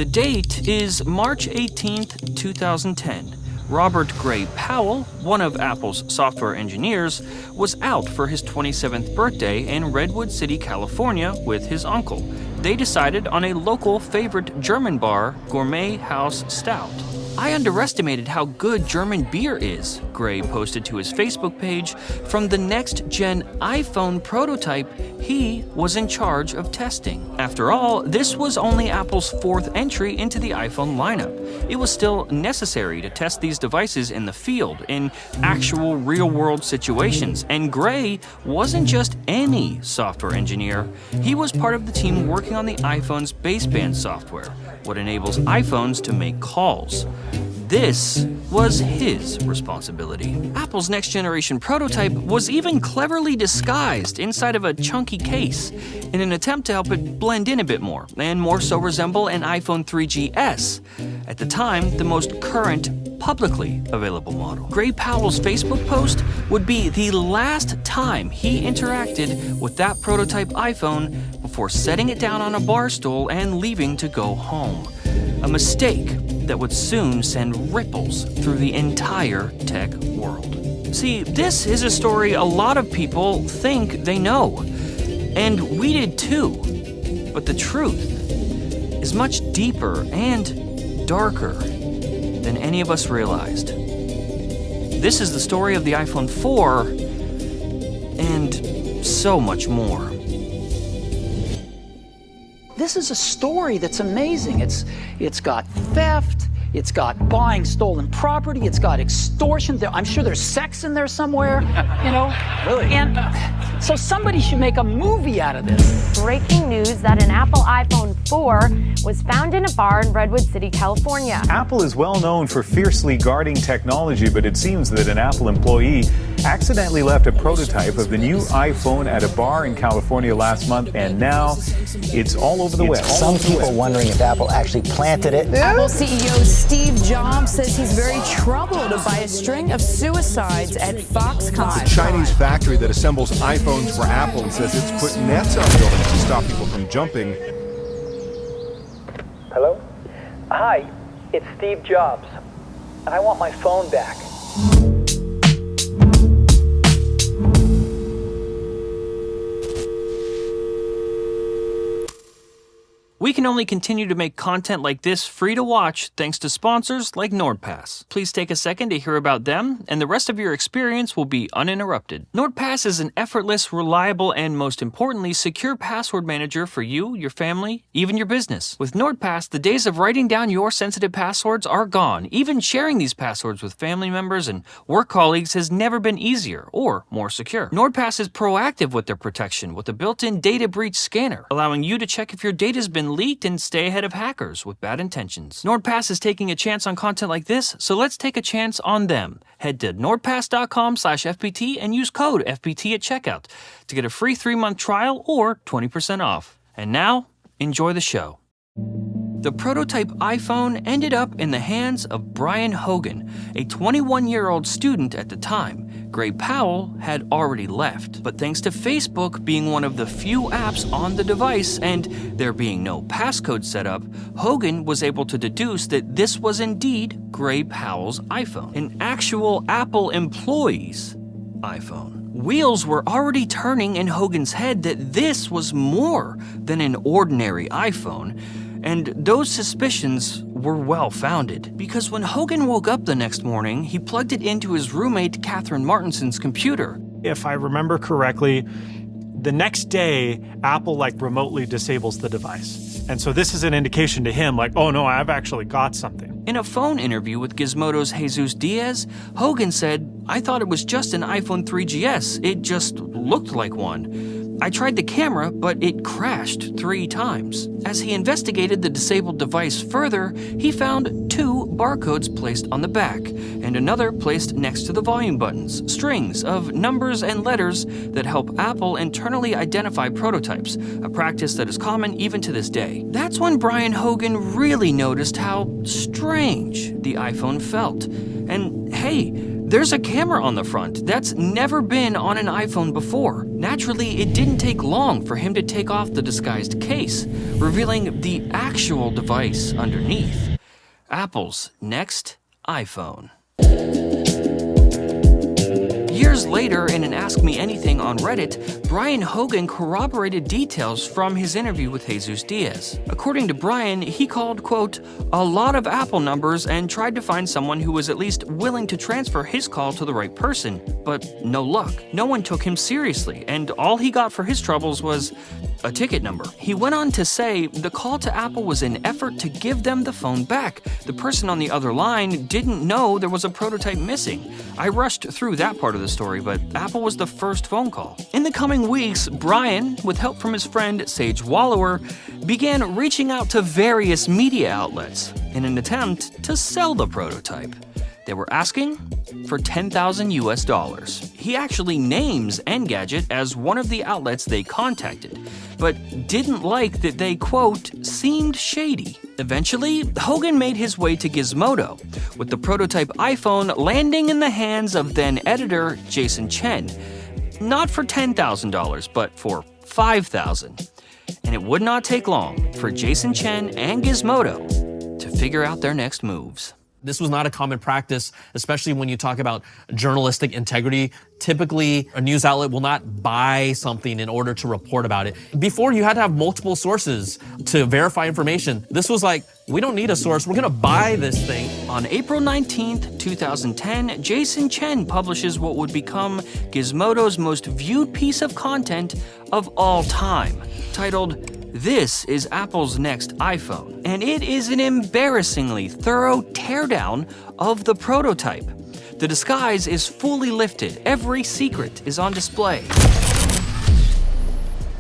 The date is March 18th, 2010. Robert Gray Powell, one of Apple's software engineers, was out for his 27th birthday in Redwood City, California with his uncle. They decided on a local favorite German bar, Gourmet House Stout. "I underestimated how good German beer is," Gray posted to his Facebook page. From the next-gen iPhone prototype, he was in charge of testing. After all, this was only Apple's fourth entry into the iPhone lineup. It was still necessary to test these devices in the field, in actual real-world situations, and Gray wasn't just any software engineer. He was part of the team working on the iPhone's baseband software, what enables iPhones to make calls. This was his responsibility. Apple's next-generation prototype was even cleverly disguised inside of a chunky case in an attempt to help it blend in a bit more, and more so resemble an iPhone 3GS, at the time the most current publicly available model. Gray Powell's Facebook post would be the last time he interacted with that prototype iPhone before setting it down on a bar stool and leaving to go home. A mistake that would soon send ripples through the entire tech world. See, this is a story a lot of people think they know, and we did too. But the truth is much deeper and darker than any of us realized. This is the story of the iPhone 4 and so much more. This is a story that's amazing. It's got theft, it's got buying stolen property, it's got extortion. I'm sure there's sex in there somewhere, you know? Really? And so somebody should make a movie out of this. Breaking news that an Apple iPhone 4 was found in a bar in Redwood City, California. Apple is well known for fiercely guarding technology, but it seems that an Apple employee accidentally left a prototype of the new iPhone at a bar in California last month, and now it's all over the web. Some people wondering if Apple actually planted it. Apple CEO Steve Jobs says he's very troubled by a string of suicides at Foxconn. The Chinese factory that assembles iPhones for Apple says it's put nets on buildings to stop people from jumping. Hello? Hi, it's Steve Jobs. I want my phone back. We can only continue to make content like this free to watch thanks to sponsors like NordPass. Please take a second to hear about them, and the rest of your experience will be uninterrupted. NordPass is an effortless, reliable, and most importantly, secure password manager for you, your family, even your business. With NordPass, the days of writing down your sensitive passwords are gone. Even sharing these passwords with family members and work colleagues has never been easier or more secure. NordPass is proactive with their protection with a built-in data breach scanner, allowing you to check if your data's been leaked and stay ahead of hackers with bad intentions. NordPass is taking a chance on content like this, so let's take a chance on them. Head to nordpass.com/FPT and use code FPT at checkout to get a free 3-month trial or 20% off. And now, enjoy the show. The prototype iPhone ended up in the hands of Brian Hogan, a 21-year-old student at the time. Gray Powell had already left, but thanks to Facebook being one of the few apps on the device and there being no passcode set up, Hogan was able to deduce that this was indeed Gray Powell's iPhone, an actual Apple employee's iPhone. Wheels were already turning in Hogan's head that this was more than an ordinary iPhone, and those suspicions were well-founded. Because when Hogan woke up the next morning, he plugged it into his roommate Catherine Martinson's computer. If I remember correctly, the next day, Apple remotely disables the device. And so this is an indication to him oh no, I've actually got something. In a phone interview with Gizmodo's Jesus Diaz, Hogan said, "I thought it was just an iPhone 3GS. It just looked like one. I tried the camera, but it crashed 3 times. As he investigated the disabled device further, he found 2 barcodes placed on the back, and another placed next to the volume buttons, strings of numbers and letters that help Apple internally identify prototypes, a practice that is common even to this day. That's when Brian Hogan really noticed how strange the iPhone felt. And hey, There's a camera on the front that's never been on an iPhone before. Naturally, it didn't take long for him to take off the disguised case, revealing the actual device underneath. Apple's next iPhone. Years later, in an Ask Me Anything on Reddit, Brian Hogan corroborated details from his interview with Jesus Diaz. According to Brian, he called, quote, a lot of Apple numbers and tried to find someone who was at least willing to transfer his call to the right person, but no luck. No one took him seriously, and all he got for his troubles was a ticket number. He went on to say the call to Apple was an effort to give them the phone back. The person on the other line didn't know there was a prototype missing. I rushed through that part of the story, but Apple was the first phone call. In the coming weeks, Brian, with help from his friend Sage Wallower, began reaching out to various media outlets in an attempt to sell the prototype. They were asking for $10,000 US. He actually names Engadget as one of the outlets they contacted, but didn't like that they, quote, seemed shady. Eventually, Hogan made his way to Gizmodo, with the prototype iPhone landing in the hands of then-editor Jason Chen. Not for $10,000, but for $5,000. And it would not take long for Jason Chen and Gizmodo to figure out their next moves. This was not a common practice, especially when you talk about journalistic integrity. Typically, a news outlet will not buy something in order to report about it. Before, you had to have multiple sources to verify information. This was like, we don't need a source, we're gonna buy this thing. On April 19th, 2010, Jason Chen publishes what would become Gizmodo's most viewed piece of content of all time, titled, This is Apple's next iPhone, and it is an embarrassingly thorough teardown of the prototype. The disguise is fully lifted, every secret is on display.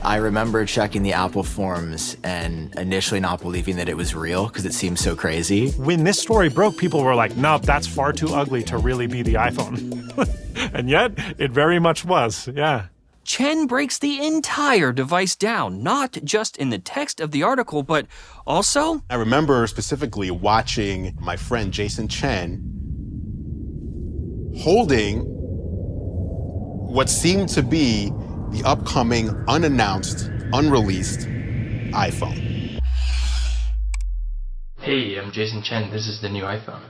I remember checking the Apple forums and initially not believing that it was real because it seemed so crazy. When this story broke, people were like, nope, that's far too ugly to really be the iPhone. And yet, it very much was, yeah. Chen breaks the entire device down, not just in the text of the article, but also... I remember specifically watching my friend Jason Chen holding what seemed to be the upcoming, unannounced, unreleased iPhone. Hey, I'm Jason Chen. This is the new iPhone.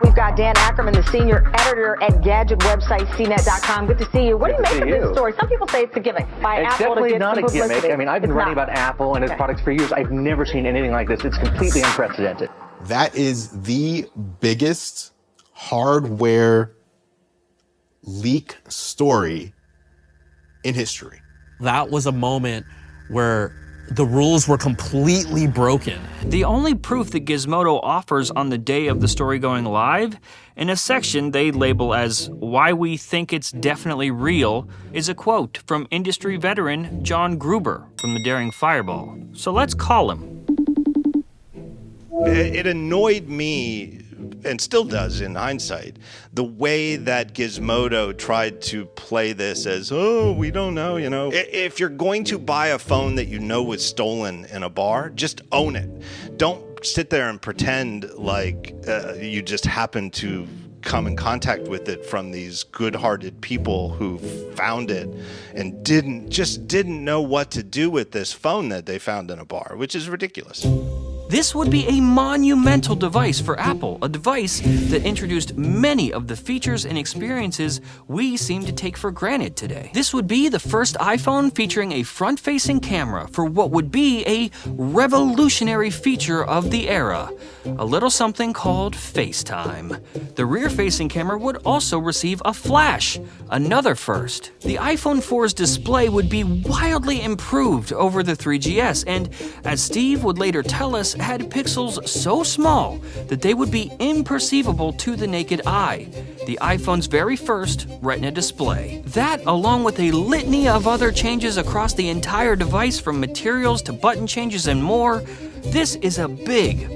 We've got Dan Ackerman, the senior editor at gadget website CNET.com. Good to see you. What do you make of this story? Some people say it's a gimmick by It's Apple to definitely get not some a gimmick. publicity. I mean, I've been writing about Apple and its products for years. I've never seen anything like this. It's completely unprecedented. That is the biggest hardware leak story in history. That was a moment where the rules were completely broken. The only proof that Gizmodo offers on the day of the story going live, in a section they label as Why We Think It's Definitely Real, is a quote from industry veteran John Gruber from the Daring Fireball. So let's call him. It annoyed me, and still does in hindsight, the way that Gizmodo tried to play this as, oh, we don't know, you know. If you're going to buy a phone that you know was stolen in a bar, just own it. Don't sit there and pretend like you just happen to come in contact with it from these good-hearted people who found it and didn't know what to do with this phone that they found in a bar, which is ridiculous. This would be a monumental device for Apple, a device that introduced many of the features and experiences we seem to take for granted today. This would be the first iPhone featuring a front-facing camera for what would be a revolutionary feature of the era, a little something called FaceTime. The rear-facing camera would also receive a flash, another first. The iPhone 4's display would be wildly improved over the 3GS, and as Steve would later tell us, had pixels so small that they would be imperceivable to the naked eye. The iPhone's very first Retina display. That, along with a litany of other changes across the entire device from materials to button changes and more, this is a big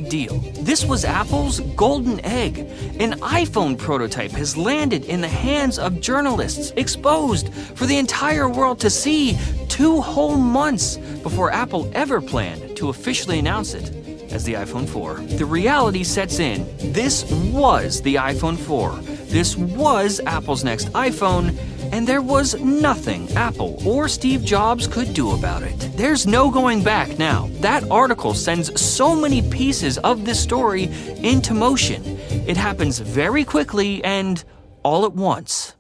deal. This was Apple's golden egg. An iPhone prototype has landed in the hands of journalists, exposed for the entire world to see 2 whole months before Apple ever planned to officially announce it. as the iPhone 4. The reality sets in. This was the iPhone 4. This was Apple's next iPhone, and there was nothing Apple or Steve Jobs could do about it. There's no going back now. That article sends so many pieces of this story into motion. It happens very quickly and all at once.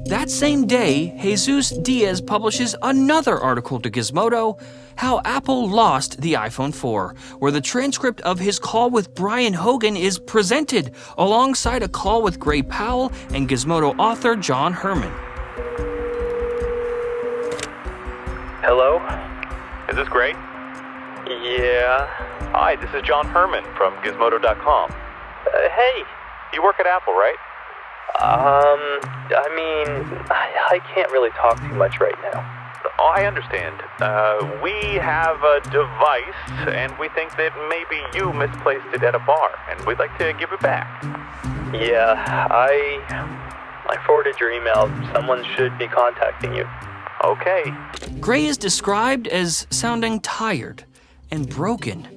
That same day, Jesus Diaz publishes another article to Gizmodo, How Apple Lost the iPhone 4, where the transcript of his call with Brian Hogan is presented, alongside a call with Gray Powell and Gizmodo author John Herman. Hello? Is this Gray? Yeah. Hi, this is John Herman from Gizmodo.com. Hey, you work at Apple, right? I can't really talk too much right now. Oh, I understand. We have a device, and we think that maybe you misplaced it at a bar, and we'd like to give it back. Yeah, I forwarded your email. Someone should be contacting you. Okay. Gray is described as sounding tired and broken,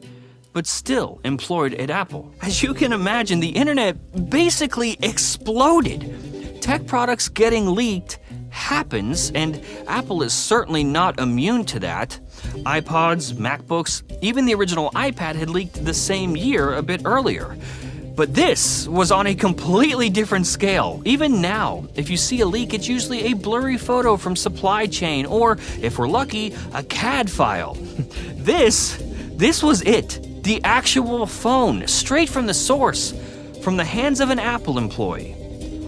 but still employed at Apple. As you can imagine, the internet basically exploded. Tech products getting leaked happens, and Apple is certainly not immune to that. iPods, MacBooks, even the original iPad had leaked the same year a bit earlier. But this was on a completely different scale. Even now, if you see a leak, it's usually a blurry photo from supply chain, or, if we're lucky, a CAD file. This was it. The actual phone, straight from the source, from the hands of an Apple employee,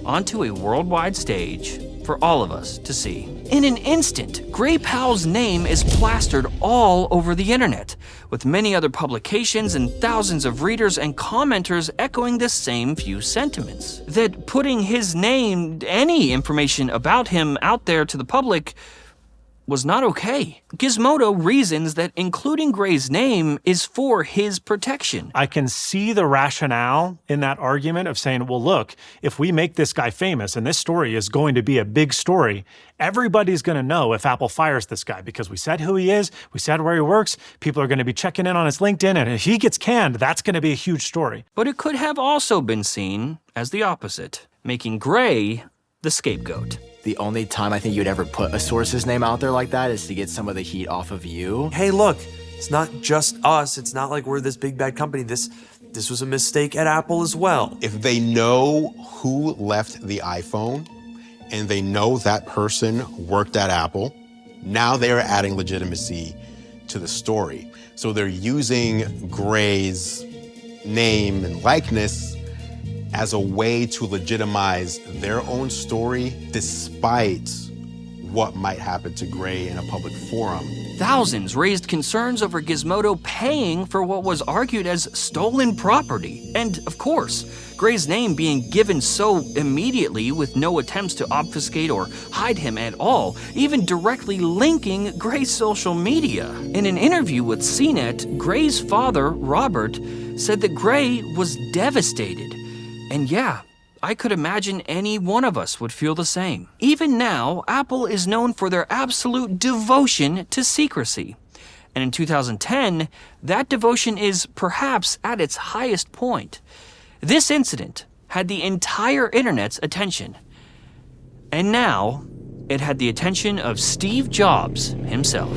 onto a worldwide stage for all of us to see. In an instant, Gray Powell's name is plastered all over the internet, with many other publications and thousands of readers and commenters echoing the same few sentiments. That putting his name, any information about him out there to the public, was not okay. Gizmodo reasons that including Gray's name is for his protection. I can see the rationale in that argument of saying, well, look, if we make this guy famous and this story is going to be a big story, everybody's going to know if Apple fires this guy because we said who he is, we said where he works, people are going to be checking in on his LinkedIn, and if he gets canned, that's going to be a huge story. But it could have also been seen as the opposite, making Gray the scapegoat. The only time I think you'd ever put a source's name out there like that is to get some of the heat off of you. Hey, look, it's not just us. It's not like we're this big bad company. This was a mistake at Apple as well. If they know who left the iPhone and they know that person worked at Apple, now they are adding legitimacy to the story. So they're using Gray's name and likeness as a way to legitimize their own story despite what might happen to Gray in a public forum. Thousands raised concerns over Gizmodo paying for what was argued as stolen property. And, of course, Gray's name being given so immediately with no attempts to obfuscate or hide him at all, even directly linking Gray's social media. In an interview with CNET, Gray's father, Robert, said that Gray was devastated. And yeah, I could imagine any one of us would feel the same. Even now, Apple is known for their absolute devotion to secrecy. And in 2010, that devotion is perhaps at its highest point. This incident had the entire internet's attention. And now, it had the attention of Steve Jobs himself.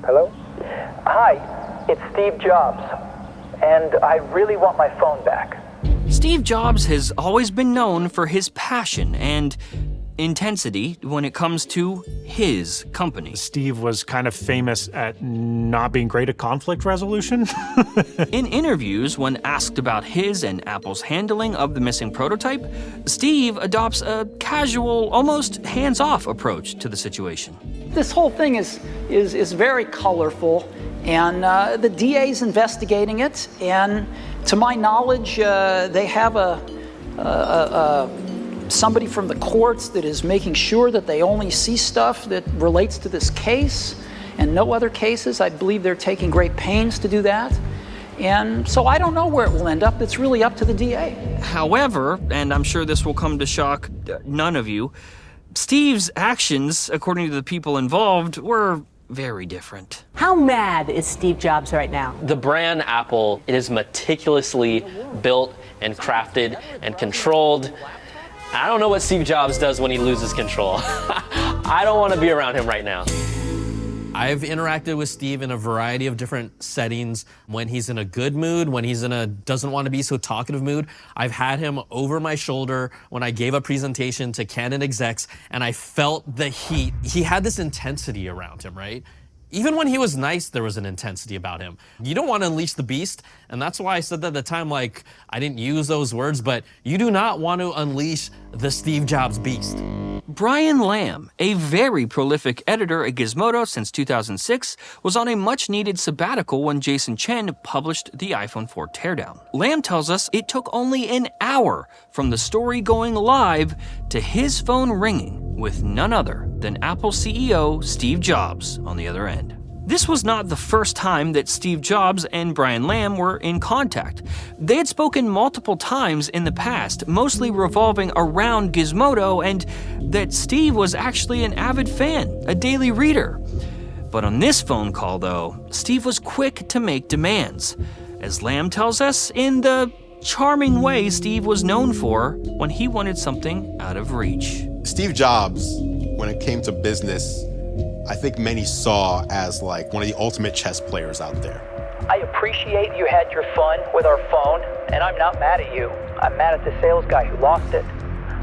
Hello? Hi, it's Steve Jobs, and I really want my phone back. Steve Jobs has always been known for his passion and intensity when it comes to his company. Steve was kind of famous at not being great at conflict resolution. In interviews, when asked about his and Apple's handling of the missing prototype, Steve adopts a casual, almost hands-off approach to the situation. This whole thing is very colorful, and the DA's investigating it, and to my knowledge, they have somebody from the courts that is making sure that they only see stuff that relates to this case and no other cases. I believe they're taking great pains to do that. And so I don't know where it will end up. It's really up to the DA. However, and I'm sure this will come to shock none of you, Steve's actions, according to the people involved, were very different. How mad is Steve Jobs right now? The brand Apple, it is meticulously built and crafted and controlled. I don't know what Steve Jobs does when he loses control. I don't want to be around him right now. I've interacted with Steve in a variety of different settings. When he's in a good mood, when he's in a doesn't want to be so talkative mood. I've had him over my shoulder when I gave a presentation to Canon execs, and I felt the heat. He had this intensity around him, right? Even when he was nice, there was an intensity about him. You don't want to unleash the beast, and that's why I said that at the time, like, I didn't use those words, but you do not want to unleash the Steve Jobs beast. Brian Lamb, a very prolific editor at Gizmodo since 2006, was on a much-needed sabbatical when Jason Chen published the iPhone 4 teardown. Lamb tells us it took only an hour from the story going live to his phone ringing with none other than Apple CEO Steve Jobs on the other end. This was not the first time that Steve Jobs and Brian Lamb were in contact. They had spoken multiple times in the past, mostly revolving around Gizmodo, and that Steve was actually an avid fan, a daily reader. But on this phone call, though, Steve was quick to make demands, as Lamb tells us, in the charming way Steve was known for when he wanted something out of reach. Steve Jobs, when it came to business, I think many saw as like one of the ultimate chess players out there. I appreciate you had your fun with our phone, and I'm not mad at you. I'm mad at the sales guy who lost it.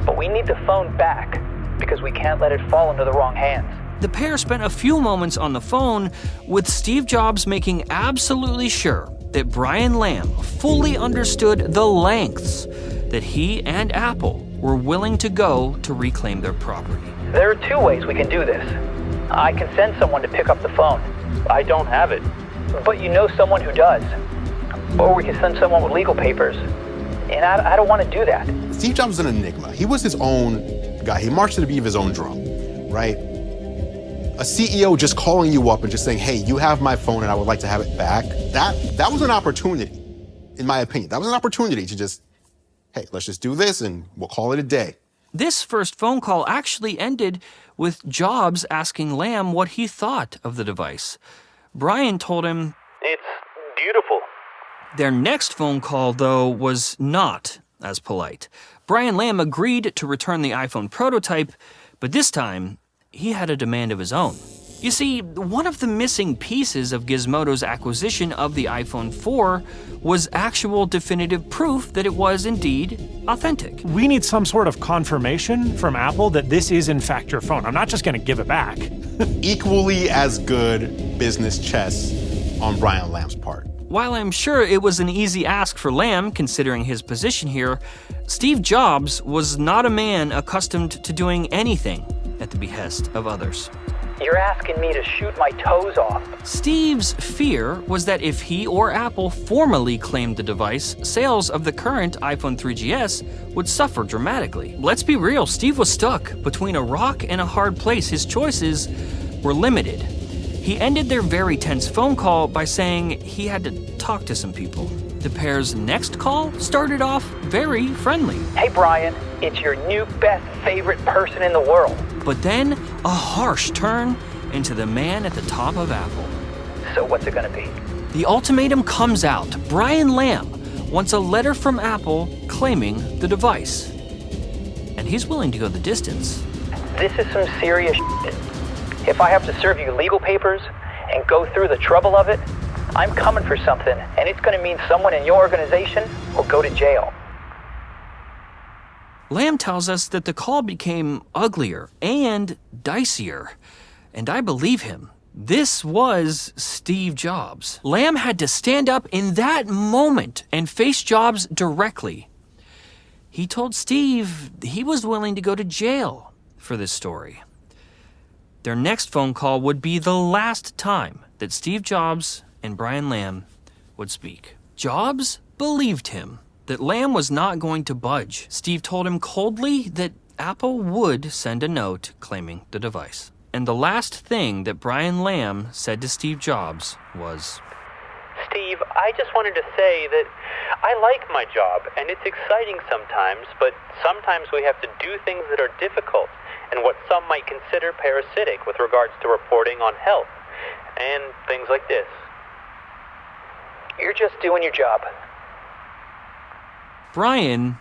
But we need the phone back because we can't let it fall into the wrong hands. The pair spent a few moments on the phone, with Steve Jobs making absolutely sure that Brian Lamb fully understood the lengths that he and Apple were willing to go to reclaim their property. There are two ways we can do this. I can send someone to pick up the phone. I don't have it. But you know someone who does. Or we can send someone with legal papers. And I don't want to do that. Steve Jobs was an enigma. He was his own guy. He marched to the beat of his own drum, right? A CEO just calling you up and just saying, hey, you have my phone and I would like to have it back. That was an opportunity, in my opinion. That was an opportunity to just, hey, let's just do this and we'll call it a day. This first phone call actually ended with Jobs asking Lamb what he thought of the device. Brian told him, "It's beautiful." Their next phone call, though, was not as polite. Brian Lamb agreed to return the iPhone prototype, but this time, he had a demand of his own. You see, one of the missing pieces of Gizmodo's acquisition of the iPhone 4 was actual definitive proof that it was indeed authentic. We need some sort of confirmation from Apple that this is in fact your phone. I'm not just going to give it back. Equally as good business chess on Brian Lamb's part. While I'm sure it was an easy ask for Lamb, considering his position here, Steve Jobs was not a man accustomed to doing anything at the behest of others. You're asking me to shoot my toes off. Steve's fear was that if he or Apple formally claimed the device, sales of the current iPhone 3GS would suffer dramatically. Let's be real, Steve was stuck between a rock and a hard place. His choices were limited. He ended their very tense phone call by saying he had to talk to some people. The pair's next call started off very friendly. Hey Brian, it's your new best favorite person in the world. But then, a harsh turn into the man at the top of Apple. So what's it gonna be? The ultimatum comes out. Brian Lamb wants a letter from Apple claiming the device. And he's willing to go the distance. This is some serious shit. If I have to serve you legal papers and go through the trouble of it, I'm coming for something, and it's gonna mean someone in your organization will go to jail. Lamb tells us that the call became uglier and dicier, and I believe him. This was Steve Jobs. Lamb had to stand up in that moment and face Jobs directly. He told Steve he was willing to go to jail for this story. Their next phone call would be the last time that Steve Jobs and Brian Lamb would speak. Jobs believed him that Lamb was not going to budge. Steve told him coldly that Apple would send a note claiming the device. And the last thing that Brian Lamb said to Steve Jobs was, Steve, I just wanted to say that I like my job, and it's exciting sometimes, but sometimes we have to do things that are difficult and what some might consider parasitic with regards to reporting on health and things like this. You're just doing your job. Brian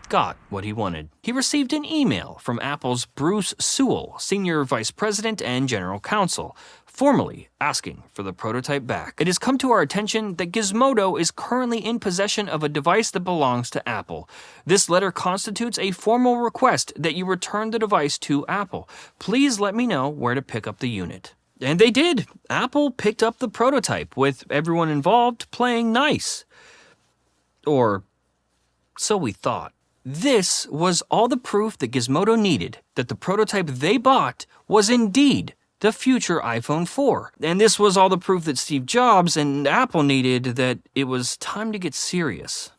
got what he wanted. He received an email from Apple's Bruce Sewell, Senior Vice President and General Counsel, formally asking for the prototype back. It has come to our attention that Gizmodo is currently in possession of a device that belongs to Apple. This letter constitutes a formal request that you return the device to Apple. Please let me know where to pick up the unit. And they did. Apple picked up the prototype, with everyone involved playing nice. Or so we thought. This was all the proof that Gizmodo needed that the prototype they bought was indeed the future iPhone 4. And this was all the proof that Steve Jobs and Apple needed that it was time to get serious.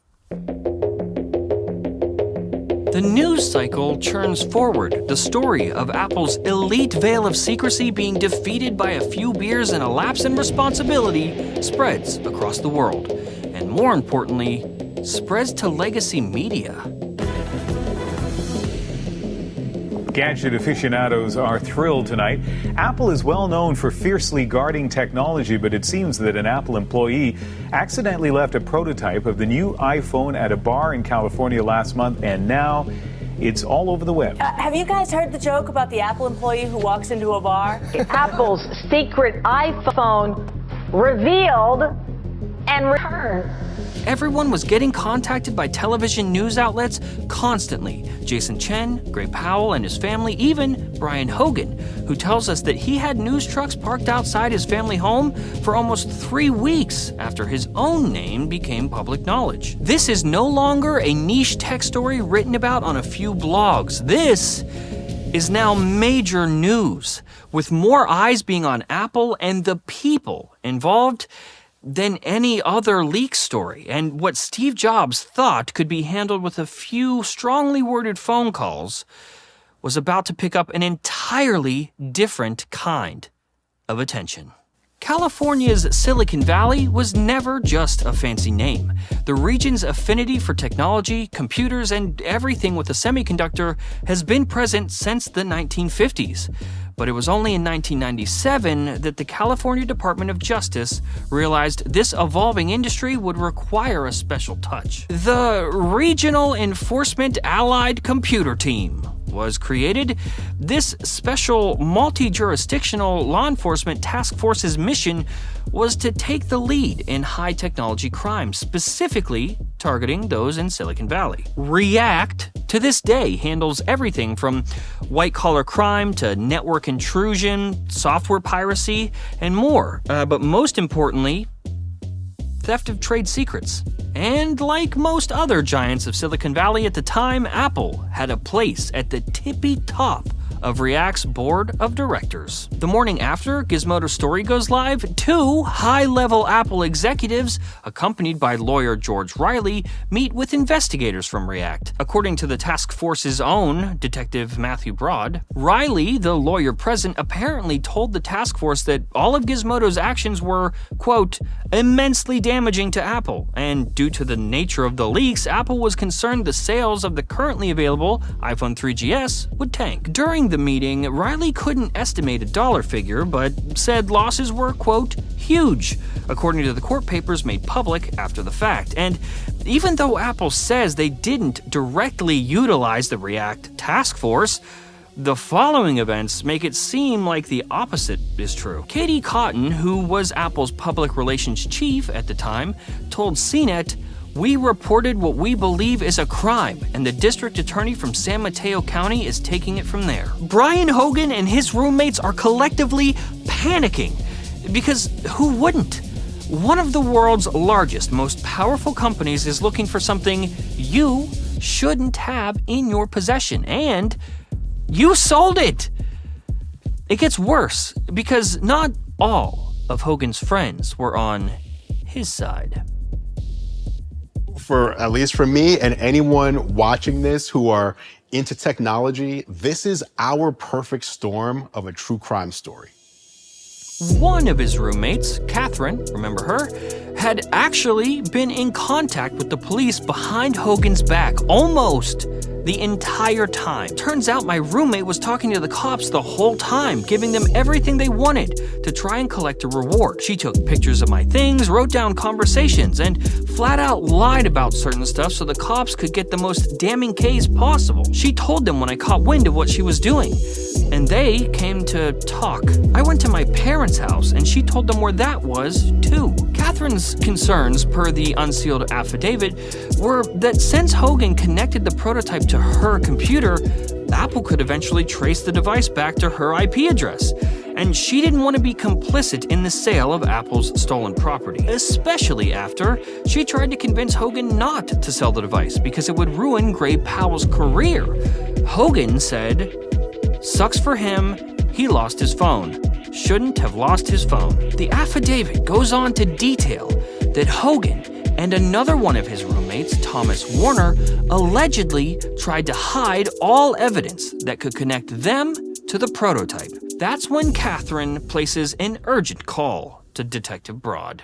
The news cycle churns forward. The story of Apple's elite veil of secrecy being defeated by a few beers and a lapse in responsibility spreads across the world. And more importantly, spreads to legacy media. Gadget aficionados are thrilled tonight. Apple is well known for fiercely guarding technology, but it seems that an Apple employee accidentally left a prototype of the new iPhone at a bar in California last month, and now it's all over the web. Have you guys heard the joke about the Apple employee who walks into a bar? Apple's secret iPhone revealed and returned. Everyone was getting contacted by television news outlets constantly. Jason Chen, Gray Powell and his family, even Brian Hogan, who tells us that he had news trucks parked outside his family home for almost 3 weeks after his own name became public knowledge. This is no longer a niche tech story written about on a few blogs. This is now major news, with more eyes being on Apple and the people involved than any other leak story, and what Steve Jobs thought could be handled with a few strongly worded phone calls was about to pick up an entirely different kind of attention. California's Silicon Valley was never just a fancy name. The region's affinity for technology, computers, and everything with a semiconductor has been present since the 1950s. But it was only in 1997 that the California Department of Justice realized this evolving industry would require a special touch. The Regional Enforcement Allied Computer Team was created. This special multi-jurisdictional law enforcement task force's mission was to take the lead in high technology crimes, specifically targeting those in Silicon Valley. React, to this day, handles everything from white-collar crime to network intrusion, software piracy, and more. But most importantly, theft of trade secrets. And like most other giants of Silicon Valley at the time, Apple had a place at the tippy top of React's board of directors. The morning after Gizmodo's story goes live, 2 high-level Apple executives, accompanied by lawyer George Riley, meet with investigators from React. According to the task force's own Detective Matthew Broad, Riley, the lawyer present, apparently told the task force that all of Gizmodo's actions were, quote, immensely damaging to Apple, and due to the nature of the leaks, Apple was concerned the sales of the currently available iPhone 3GS would tank. During the meeting, Riley couldn't estimate a dollar figure, but said losses were, quote, huge, according to the court papers made public after the fact. And even though Apple says they didn't directly utilize the React task force, the following events make it seem like the opposite is true. Katie Cotton, who was Apple's public relations chief at the time, told CNET, "We reported what we believe is a crime, and the district attorney from San Mateo County is taking it from there." Brian Hogan and his roommates are collectively panicking, because who wouldn't? One of the world's largest, most powerful companies is looking for something you shouldn't have in your possession, and you sold it! It gets worse, because not all of Hogan's friends were on his side. For at least for me and anyone watching this who are into technology, this is our perfect storm of a true crime story. One of his roommates, Catherine, remember her, had actually been in contact with the police behind Hogan's back almost the entire time. Turns out my roommate was talking to the cops the whole time, giving them everything they wanted to try and collect a reward. She took pictures of my things, wrote down conversations, and flat out lied about certain stuff so the cops could get the most damning case possible. She told them when I caught wind of what she was doing, and they came to talk. I went to my parents' house, and she told them where that was, too. Catherine's concerns, per the unsealed affidavit, were that since Hogan connected the prototype to her computer, Apple could eventually trace the device back to her IP address. And she didn't want to be complicit in the sale of Apple's stolen property, especially after she tried to convince Hogan not to sell the device because it would ruin Gray Powell's career. Hogan said, "Sucks for him, he lost his phone. Shouldn't have lost his phone." The affidavit goes on to detail that Hogan and another one of his roommates, Thomas Warner, allegedly tried to hide all evidence that could connect them to the prototype. That's when Catherine places an urgent call to Detective Broad.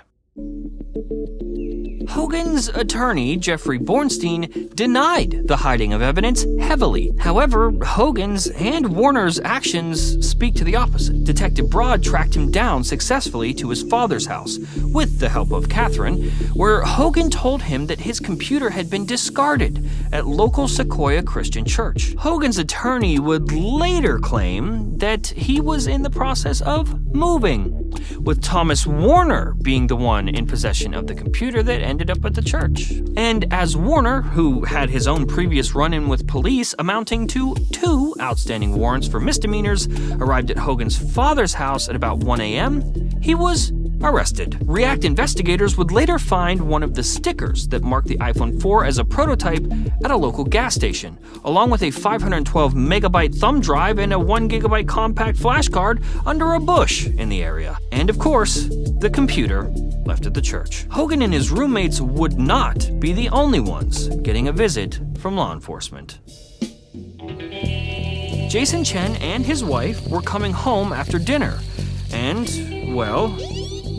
Hogan's attorney, Jeffrey Bornstein, denied the hiding of evidence heavily. However, Hogan's and Warner's actions speak to the opposite. Detective Broad tracked him down successfully to his father's house, with the help of Catherine, where Hogan told him that his computer had been discarded at local Sequoia Christian Church. Hogan's attorney would later claim that he was in the process of moving, with Thomas Warner being the one in possession of the computer that ended up at the church. And as Warner, who had his own previous run-in with police amounting to 2 outstanding warrants for misdemeanors, arrived at Hogan's father's house at about 1 a.m., he was arrested. React investigators would later find one of the stickers that marked the iPhone 4 as a prototype at a local gas station, along with a 512 megabyte thumb drive and a 1 gigabyte compact flash card under a bush in the area. And of course, the computer left at the church. Hogan and his roommates would not be the only ones getting a visit from law enforcement. Jason Chen and his wife were coming home after dinner, and, well,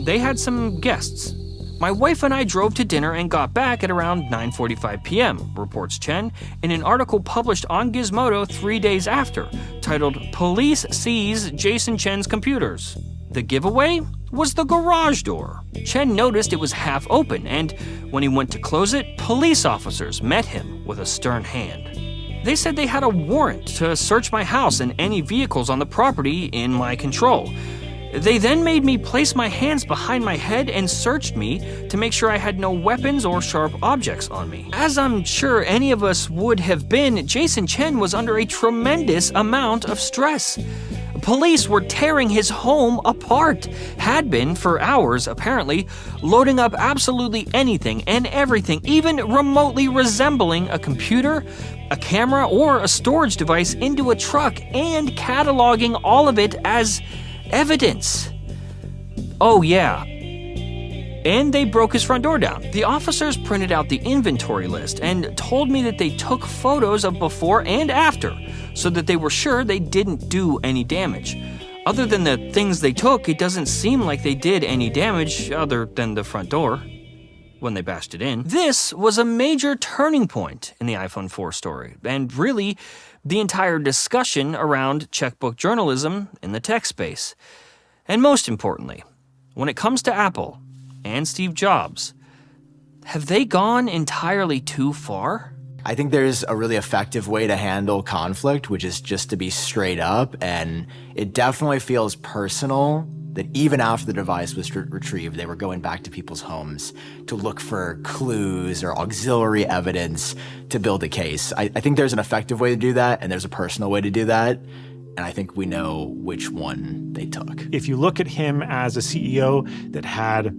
they had some guests. My wife and I drove to dinner and got back at around 9:45 p.m., reports Chen in an article published on Gizmodo 3 days after, titled "Police Seize Jason Chen's Computers." The giveaway was the garage door. Chen noticed it was half open, and when he went to close it, police officers met him with a stern hand. They said they had a warrant to search my house and any vehicles on the property in my control. They then made me place my hands behind my head and searched me to make sure I had no weapons or sharp objects on me. As I'm sure any of us would have been, Jason Chen was under a tremendous amount of stress. Police were tearing his home apart, had been for hours apparently, loading up absolutely anything and everything, even remotely resembling a computer, a camera, or a storage device into a truck, and cataloging all of it as evidence. Oh yeah. And they broke his front door down. The officers printed out the inventory list and told me that they took photos of before and after so that they were sure they didn't do any damage. Other than the things they took, it doesn't seem like they did any damage other than the front door when they bashed it in. This was a major turning point in the iPhone 4 story, and really the entire discussion around checkbook journalism in the tech space. And most importantly, when it comes to Apple and Steve Jobs, have they gone entirely too far? I think there's a really effective way to handle conflict, which is just to be straight up, and it definitely feels personal that even after the device was retrieved, they were going back to people's homes to look for clues or auxiliary evidence to build a case. I think there's an effective way to do that, and there's a personal way to do that, and I think we know which one they took. If you look at him as a CEO that had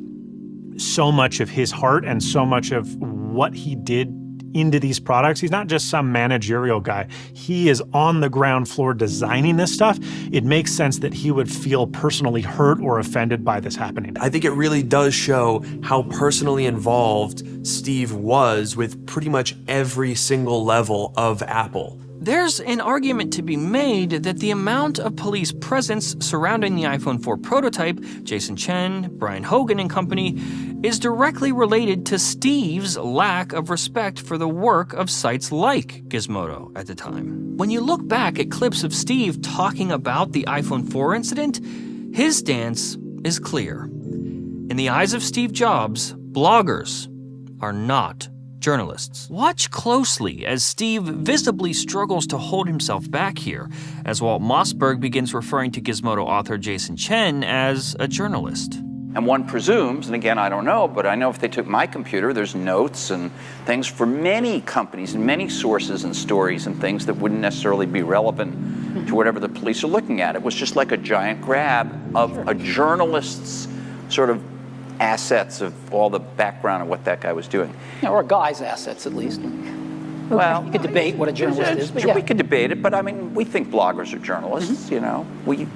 so much of his heart and so much of what he did into these products. He's not just some managerial guy. He is on the ground floor designing this stuff. It makes sense that he would feel personally hurt or offended by this happening. I think it really does show how personally involved Steve was with pretty much every single level of Apple. There's an argument to be made that the amount of police presence surrounding the iPhone 4 prototype, Jason Chen, Brian Hogan and company, is directly related to Steve's lack of respect for the work of sites like Gizmodo at the time. When you look back at clips of Steve talking about the iPhone 4 incident, his stance is clear. In the eyes of Steve Jobs, bloggers are not journalists. Watch closely as Steve visibly struggles to hold himself back here, as Walt Mossberg begins referring to Gizmodo author Jason Chen as a journalist. And one presumes, and again, I don't know, but I know if they took my computer, there's notes and things for many companies and many sources and stories and things that wouldn't necessarily be relevant to whatever the police are looking at. It was just like a giant grab of a journalist's sort of assets of all the background of what that guy was doing. Yeah, or a guy's assets, at least. Well, you could debate what a journalist is, but yeah. We could debate it, but I mean, we think bloggers are journalists, you know. We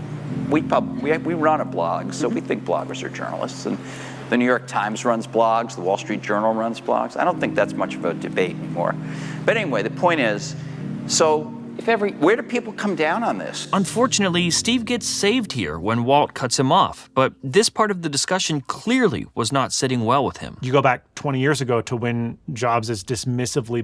run a blog, so we think bloggers are journalists. And the New York Times runs blogs, the Wall Street Journal runs blogs. I don't think that's much of a debate anymore. But anyway, the point is, so where do people come down on this? Unfortunately, Steve gets saved here when Walt cuts him off, but this part of the discussion clearly was not sitting well with him. You go back 20 years ago to when Jobs is dismissively,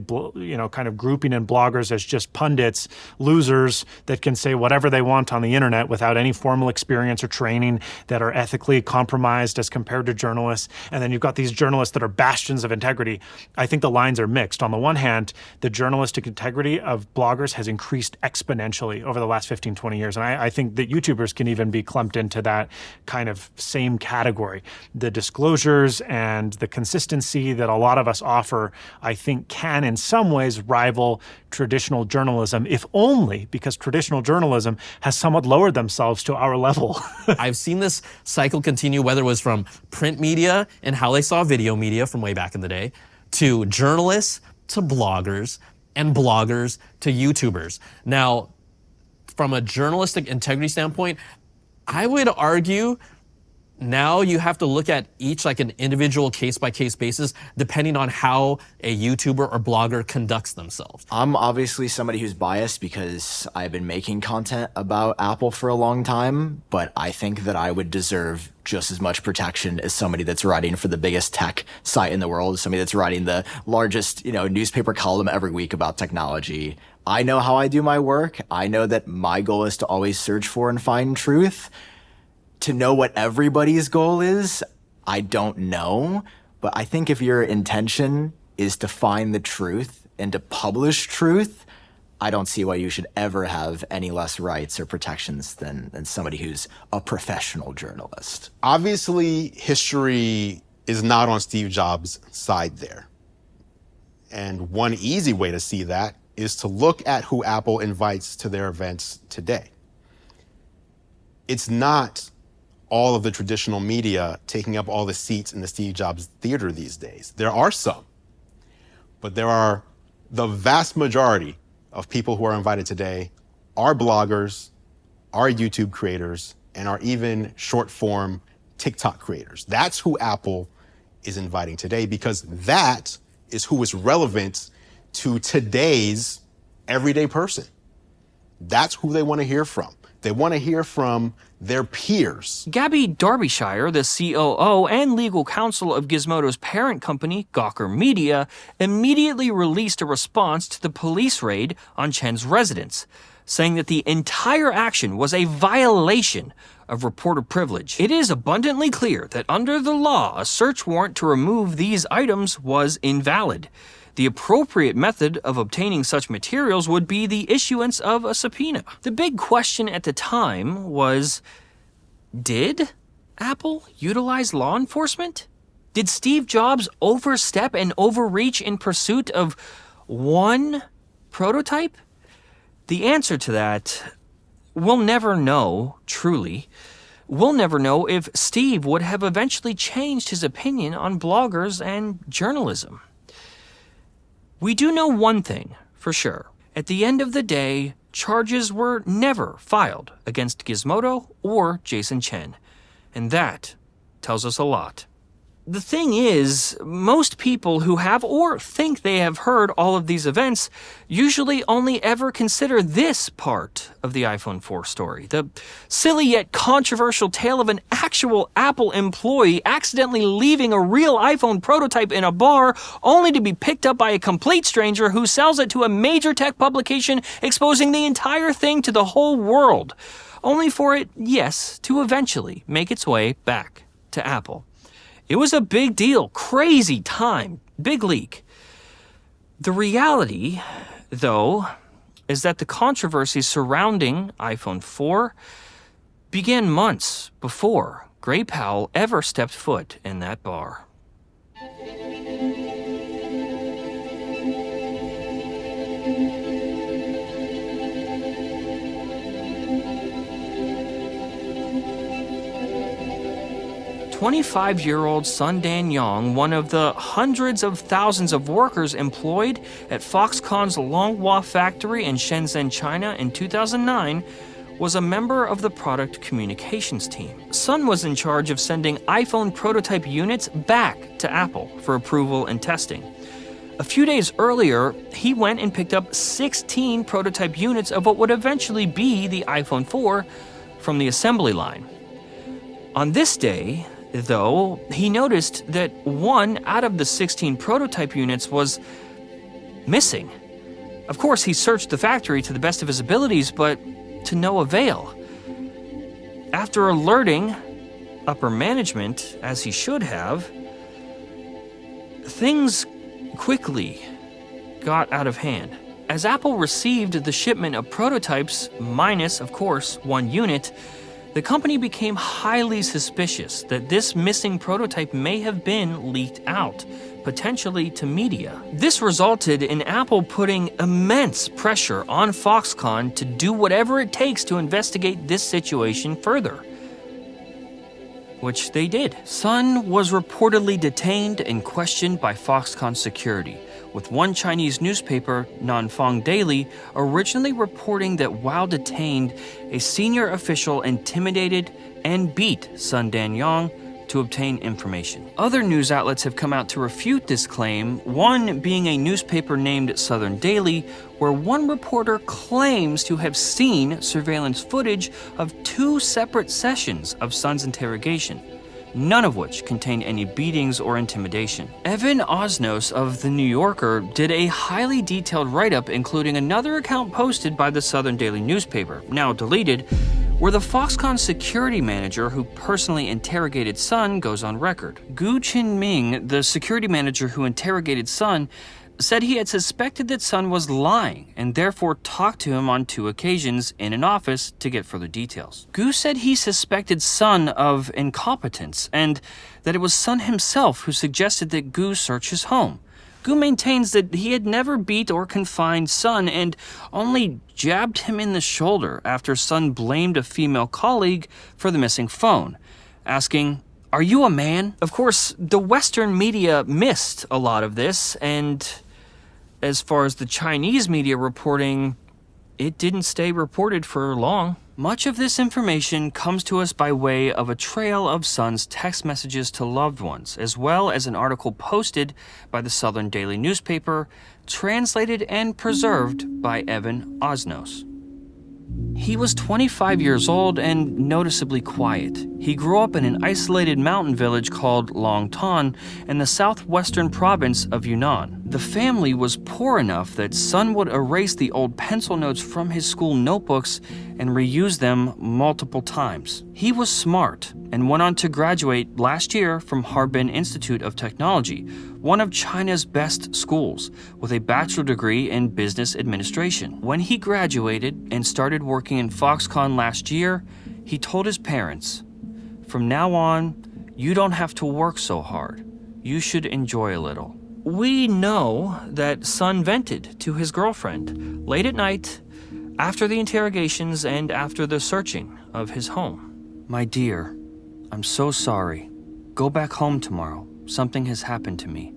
kind of grouping in bloggers as just pundits, losers that can say whatever they want on the internet without any formal experience or training, that are ethically compromised as compared to journalists. And then you've got these journalists that are bastions of integrity. I think the lines are mixed. On the one hand, the journalistic integrity of bloggers has increased exponentially over the last 15, 20 years. And I think that YouTubers can even be clumped into that kind of same category. The disclosures and the consistency that a lot of us offer, I think, can in some ways rival traditional journalism, if only because traditional journalism has somewhat lowered themselves to our level. I've seen this cycle continue, whether it was from print media and how they saw video media from way back in the day, to journalists, to bloggers, and bloggers to YouTubers. Now, from a journalistic integrity standpoint, I would argue now you have to look at each like an individual case-by-case basis depending on how a YouTuber or blogger conducts themselves. I'm obviously somebody who's biased because I've been making content about Apple for a long time, but I think that I would deserve just as much protection as somebody that's writing for the biggest tech site in the world, somebody that's writing the largest, newspaper column every week about technology. I know how I do my work. I know that my goal is to always search for and find truth. To know what everybody's goal is, I don't know. But I think if your intention is to find the truth and to publish truth, I don't see why you should ever have any less rights or protections than somebody who's a professional journalist. Obviously, history is not on Steve Jobs' side there. And one easy way to see that is to look at who Apple invites to their events today. It's not all of the traditional media taking up all the seats in the Steve Jobs Theater these days. There are some, but there are the vast majority of people who are invited today are bloggers, are YouTube creators, and are even short form TikTok creators. That's who Apple is inviting today because that is who is relevant to today's everyday person. That's who they want to hear from. They want to hear from their peers. Gabby Derbyshire, the COO and legal counsel of Gizmodo's parent company, Gawker Media, immediately released a response to the police raid on Chen's residence, saying that the entire action was a violation of reporter privilege. It is abundantly clear that under the law, a search warrant to remove these items was invalid. The appropriate method of obtaining such materials would be the issuance of a subpoena. The big question at the time was, did Apple utilize law enforcement? Did Steve Jobs overstep and overreach in pursuit of one prototype? The answer to that, we'll never know, truly. We'll never know if Steve would have eventually changed his opinion on bloggers and journalism. We do know one thing for sure. At the end of the day, charges were never filed against Gizmodo or Jason Chen. And that tells us a lot. The thing is, most people who have or think they have heard all of these events usually only ever consider this part of the iPhone 4 story. The silly yet controversial tale of an actual Apple employee accidentally leaving a real iPhone prototype in a bar only to be picked up by a complete stranger who sells it to a major tech publication, exposing the entire thing to the whole world. Only for it, yes, to eventually make its way back to Apple. It was a big deal, crazy time, big leak. The reality, though, is that the controversy surrounding iPhone 4 began months before Gray Powell ever stepped foot in that bar. "25-year-old Sun Dan-yong, one of the hundreds of thousands of workers employed at Foxconn's Longhua factory in Shenzhen, China in 2009, was a member of the product communications team. Sun was in charge of sending iPhone prototype units back to Apple for approval and testing. A few days earlier, he went and picked up 16 prototype units of what would eventually be the iPhone 4 from the assembly line. On this day, though, he noticed that one out of the 16 prototype units was missing. Of course, he searched the factory to the best of his abilities, but to no avail. After alerting upper management, as he should have, things quickly got out of hand. As Apple received the shipment of prototypes, minus, of course, one unit, the company became highly suspicious that this missing prototype may have been leaked out, potentially to media. This resulted in Apple putting immense pressure on Foxconn to do whatever it takes to investigate this situation further, which they did. Sun was reportedly detained and questioned by Foxconn security, with one Chinese newspaper, Nanfang Daily, originally reporting that while detained, a senior official intimidated and beat Sun Dan-yong to obtain information. Other news outlets have come out to refute this claim, one being a newspaper named Southern Daily, where one reporter claims to have seen surveillance footage of 2 separate sessions of Sun's interrogation, none of which contained any beatings or intimidation. Evan Osnos of The New Yorker did a highly detailed write-up, including another account posted by the Southern Daily newspaper, now deleted, where the Foxconn security manager who personally interrogated Sun goes on record. Gu Qinming, the security manager who interrogated Sun, said he had suspected that Sun was lying and therefore talked to him on 2 occasions in an office to get further details. Gu said he suspected Sun of incompetence and that it was Sun himself who suggested that Gu search his home. Gu maintains that he had never beat or confined Sun and only jabbed him in the shoulder after Sun blamed a female colleague for the missing phone, asking, "Are you a man?" Of course, the Western media missed a lot of this, and as far as the Chinese media reporting, it didn't stay reported for long. Much of this information comes to us by way of a trail of Sun's text messages to loved ones, as well as an article posted by the Southern Daily newspaper, translated and preserved by Evan Osnos. He was 25 years old and noticeably quiet. He grew up in an isolated mountain village called Longtan in the southwestern province of Yunnan. The family was poor enough that Sun would erase the old pencil notes from his school notebooks and reuse them multiple times. He was smart and went on to graduate last year from Harbin Institute of Technology, one of China's best schools, with a bachelor degree in business administration. When he graduated and started working in Foxconn last year, he told his parents, "From now on, you don't have to work so hard. You should enjoy a little." We know that Sun vented to his girlfriend late at night after the interrogations and after the searching of his home. "My dear, I'm so sorry. Go back home tomorrow. Something has happened to me.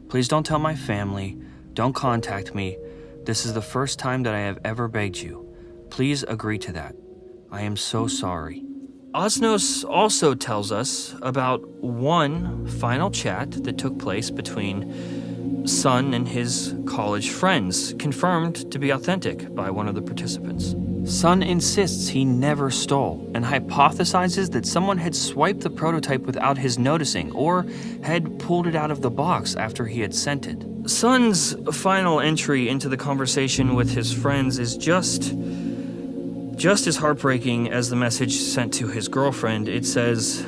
Please don't tell my family. Don't contact me. This is the first time that I have ever begged you. Please agree to that. I am so sorry. Osnos also tells us about one final chat that took place between Sun and his college friends, confirmed to be authentic by one of the participants. Sun insists he never stole and hypothesizes that someone had swiped the prototype without his noticing or had pulled it out of the box after he had sent it. Sun's final entry into the conversation with his friends is just as heartbreaking as the message sent to his girlfriend. It says,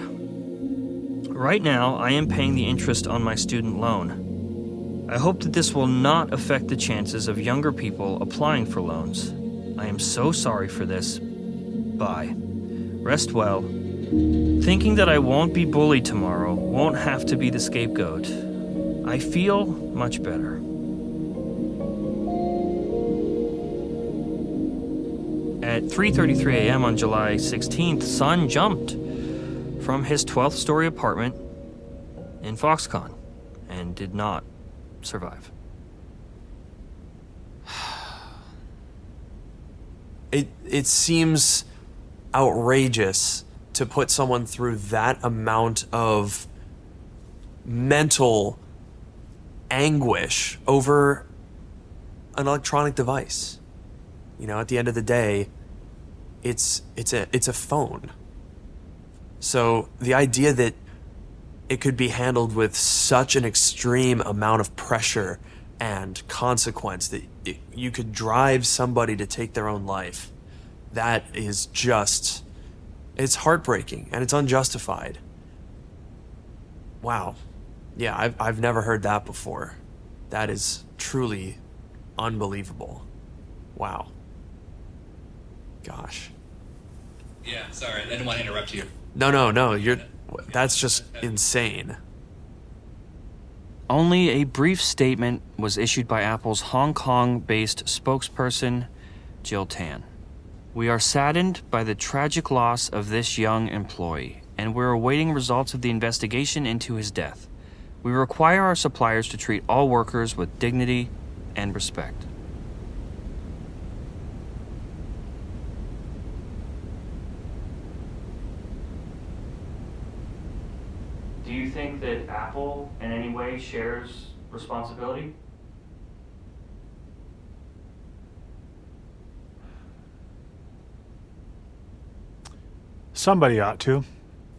"Right now, I am paying the interest on my student loan. I hope that this will not affect the chances of younger people applying for loans. I am so sorry for this. Bye. Rest well. Thinking that I won't be bullied tomorrow won't have to be the scapegoat. I feel much better." At 3:33 a.m. on July 16th, Sun jumped from his 12th story apartment in Foxconn and did not survive. It seems outrageous to put someone through that amount of mental anguish over an electronic device. You know, at the end of the day, it's a phone. So the idea that it could be handled with such an extreme amount of pressure and consequence that you could drive somebody to take their own life, that is just, it's heartbreaking and it's unjustified. Wow. Yeah, I've never heard that before. That is truly unbelievable. Wow. Gosh. Yeah, sorry, I didn't want to interrupt you. No, that's just insane. Only a brief statement was issued by Apple's Hong Kong-based spokesperson, Jill Tan. "We are saddened by the tragic loss of this young employee, and we're awaiting results of the investigation into his death. We require our suppliers to treat all workers with dignity and respect." Do you think that Apple in any way shares responsibility? Somebody ought to.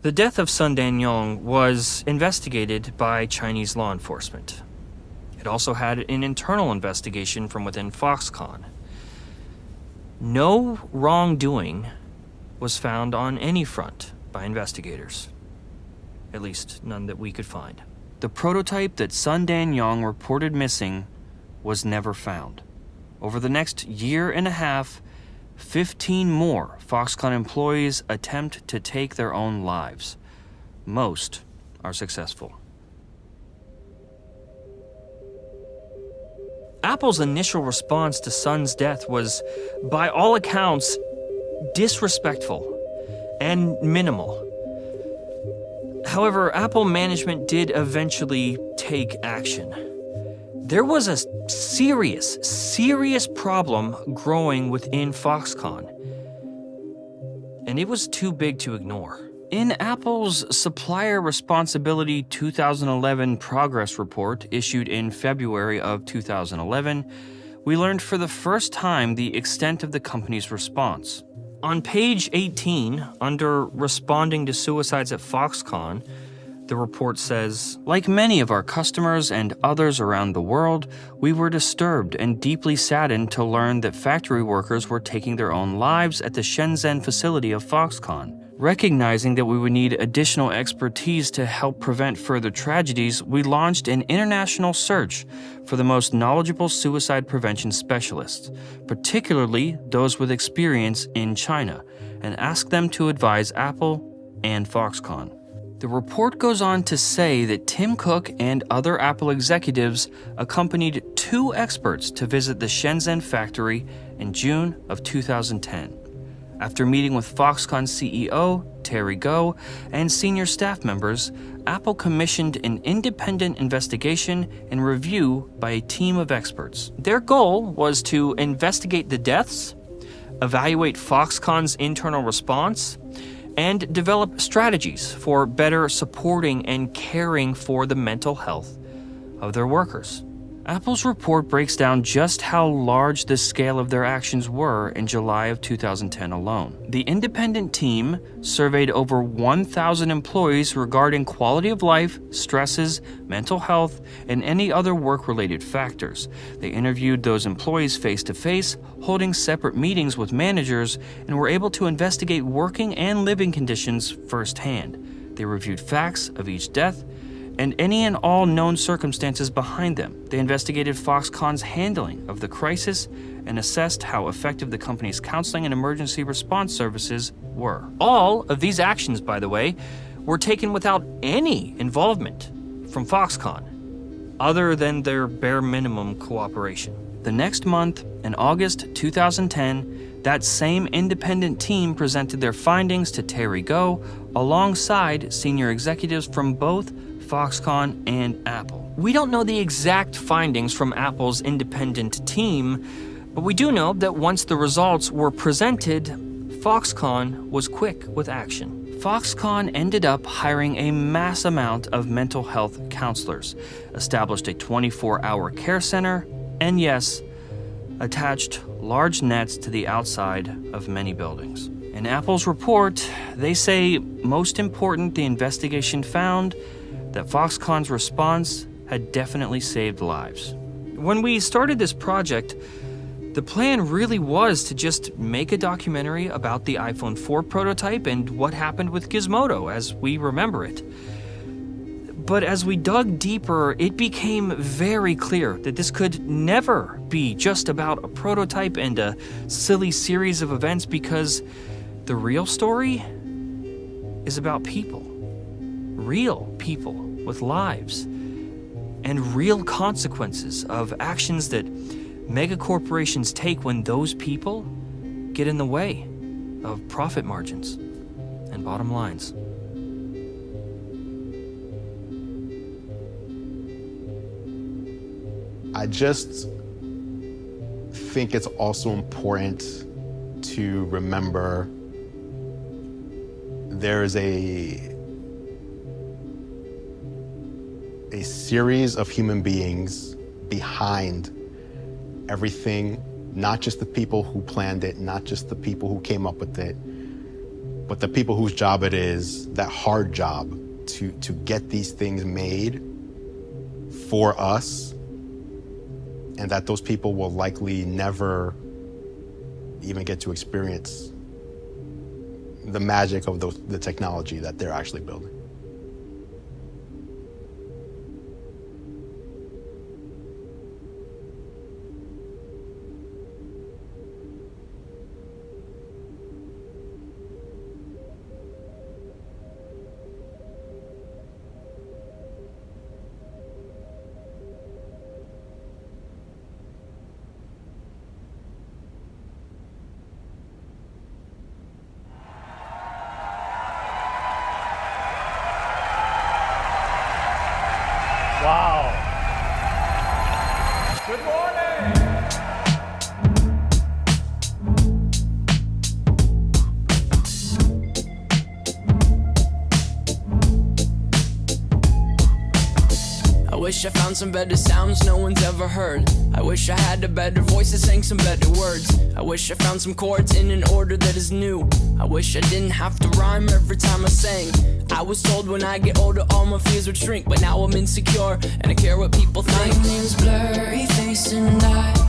The death of Sun Danyong was investigated by Chinese law enforcement. It also had an internal investigation from within Foxconn. No wrongdoing was found on any front by investigators. At least none that we could find. The prototype that Sun Danyong reported missing was never found. Over the next year and a half, 15 more Foxconn employees attempt to take their own lives. Most are successful. Apple's initial response to Sun's death was, by all accounts, disrespectful and minimal. However, Apple management did eventually take action. There was a serious problem growing within Foxconn, and it was too big to ignore. In Apple's Supplier Responsibility 2011 Progress Report, issued in February of 2011, we learned for the first time the extent of the company's response. On page 18, under Responding to Suicides at Foxconn, the report says, "Like many of our customers and others around the world, we were disturbed and deeply saddened to learn that factory workers were taking their own lives at the Shenzhen facility of Foxconn. Recognizing that we would need additional expertise to help prevent further tragedies, we launched an international search for the most knowledgeable suicide prevention specialists, particularly those with experience in China, and asked them to advise Apple and Foxconn." The report goes on to say that Tim Cook and other Apple executives accompanied 2 experts to visit the Shenzhen factory in June of 2010. After meeting with Foxconn CEO Terry Gou and senior staff members, Apple commissioned an independent investigation and review by a team of experts. Their goal was to investigate the deaths, evaluate Foxconn's internal response, and develop strategies for better supporting and caring for the mental health of their workers. Apple's report breaks down just how large the scale of their actions were in July of 2010 alone. The independent team surveyed over 1,000 employees regarding quality of life, stresses, mental health, and any other work-related factors. They interviewed those employees face-to-face, holding separate meetings with managers, and were able to investigate working and living conditions firsthand. They reviewed facts of each death and any and all known circumstances behind them. They investigated Foxconn's handling of the crisis and assessed how effective the company's counseling and emergency response services were. All of these actions, by the way, were taken without any involvement from Foxconn, other than their bare minimum cooperation. The next month, in August 2010, that same independent team presented their findings to Terry Gou alongside senior executives from both Foxconn and Apple. We don't know the exact findings from Apple's independent team, but we do know that once the results were presented, Foxconn was quick with action. Foxconn ended up hiring a mass amount of mental health counselors, established a 24-hour care center, and yes, attached large nets to the outside of many buildings. In Apple's report, they say, most important, the investigation found that Foxconn's response had definitely saved lives. When we started this project, the plan really was to just make a documentary about the iPhone 4 prototype and what happened with Gizmodo as we remember it. But as we dug deeper, it became very clear that this could never be just about a prototype and a silly series of events, because the real story is about people. Real people with lives and real consequences of actions that mega corporations take when those people get in the way of profit margins and bottom lines. I just think it's also important to remember there is a series of human beings behind everything, not just the people who planned it, not just the people who came up with it, but the people whose job it is, that hard job to get these things made for us, and that those people will likely never even get to experience the magic of the technology that they're actually building. Wow. Good morning. I wish I found some better sounds no one's ever heard. I wish I had a better voice that sang some better words. I wish I found some chords in an order that is new. I wish I didn't have to rhyme every time I sang. I was told when I get older all my fears would shrink, but now I'm insecure and I care what people think. My name's blurry face and I